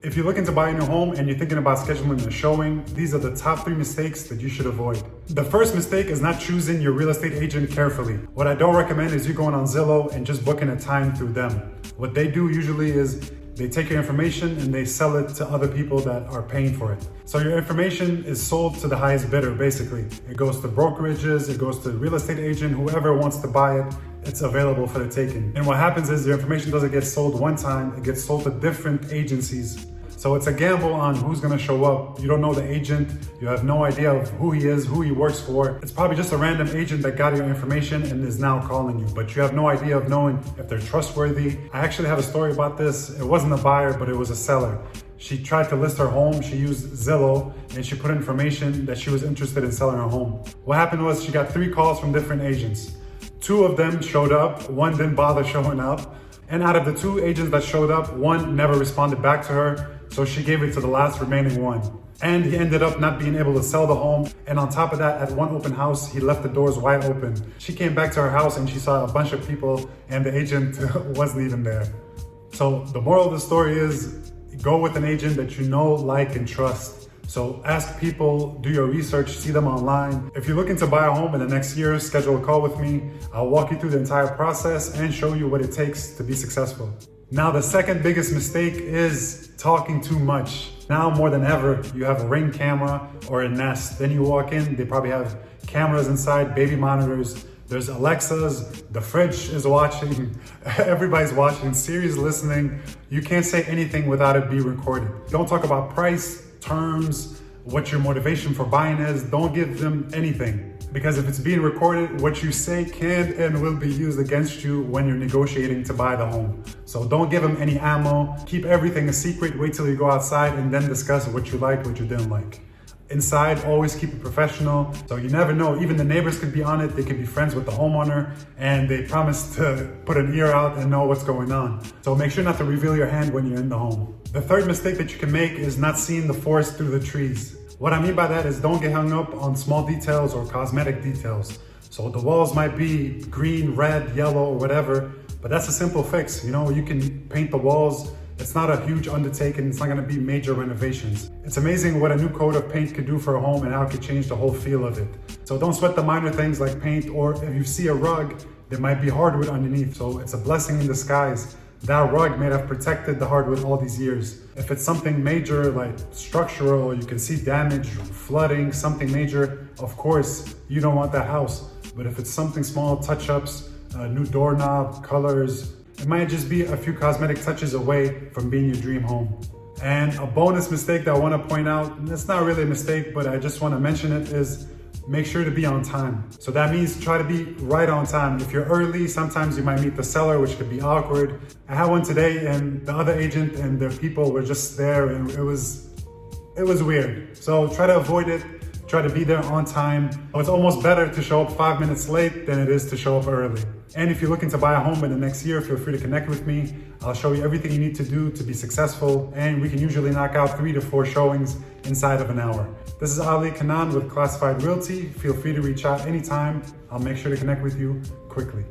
If you're looking to buy a new home and you're thinking about scheduling a showing, these are the top 3 mistakes that you should avoid. The first mistake is not choosing your real estate agent carefully. What I don't recommend is you going on Zillow and just booking a time through them. What they do usually is they take your information and they sell it to other people that are paying for it. So your information is sold to the highest bidder, basically. It goes to brokerages, it goes to the real estate agent, whoever wants to buy it, it's available for the taking. And what happens is your information doesn't get sold one time, it gets sold to different agencies. So it's a gamble on who's gonna show up. You don't know the agent, you have no idea of who he is, who he works for. It's probably just a random agent that got your information and is now calling you, but you have no idea of knowing if they're trustworthy. I actually have a story about this. It wasn't a buyer, but it was a seller. She tried to list her home, she used Zillow, and she put information that she was interested in selling her home. What happened was she got 3 calls from different agents. 2 of them showed up, 1 didn't bother showing up. And out of the 2 agents that showed up, 1 never responded back to her. So she gave it to the last remaining 1. And he ended up not being able to sell the home. And on top of that, at one open house, he left the doors wide open. She came back to her house and she saw a bunch of people and the agent wasn't even there. So the moral of the story is go with an agent that you know, like, and trust. So ask people, do your research, see them online. If you're looking to buy a home in the next year, schedule a call with me. I'll walk you through the entire process and show you what it takes to be successful. Now, the second biggest mistake is talking too much. Now more than ever, you have a Ring camera or a Nest. Then you walk in, they probably have cameras inside, baby monitors. There's Alexas, the fridge is watching, everybody's watching, Siri's listening. You can't say anything without it being recorded. Don't talk about price, terms, what your motivation for buying is. Don't give them anything. Because if it's being recorded, what you say can and will be used against you when you're negotiating to buy the home. So don't give them any ammo. Keep everything a secret. Wait till you go outside and then discuss what you liked, what you didn't like. Inside, always keep it professional. So you never know, even the neighbors could be on it. They could be friends with the homeowner and they promise to put an ear out and know what's going on. So make sure not to reveal your hand when you're in the home. The third mistake that you can make is not seeing the forest through the trees. What I mean by that is don't get hung up on small details or cosmetic details. So the walls might be green, red, yellow, or whatever, but that's a simple fix. You know, you can paint the walls. It's not a huge undertaking. It's not gonna be major renovations. It's amazing what a new coat of paint could do for a home and how it could change the whole feel of it. So don't sweat the minor things like paint, or if you see a rug, there might be hardwood underneath. So it's a blessing in disguise. That rug may have protected the hardwood all these years. If it's something major like structural, you can see damage, flooding, something major, of course, you don't want that house. But if it's something small, touch-ups, new doorknob, colors, it might just be a few cosmetic touches away from being your dream home. And a bonus mistake that I want to point out, and it's not really a mistake, but I just want to mention it, is make sure to be on time. So that means try to be right on time. If you're early, sometimes you might meet the seller, which could be awkward. I had one today and the other agent and their people were just there and it was weird. So try to avoid it. Try to be there on time. It's almost better to show up 5 minutes late than it is to show up early. And if you're looking to buy a home in the next year, feel free to connect with me. I'll show you everything you need to do to be successful, and we can usually knock out 3 to 4 showings inside of an hour. This is Ali Kanan with Classified Realty. Feel free to reach out anytime. I'll make sure to connect with you quickly.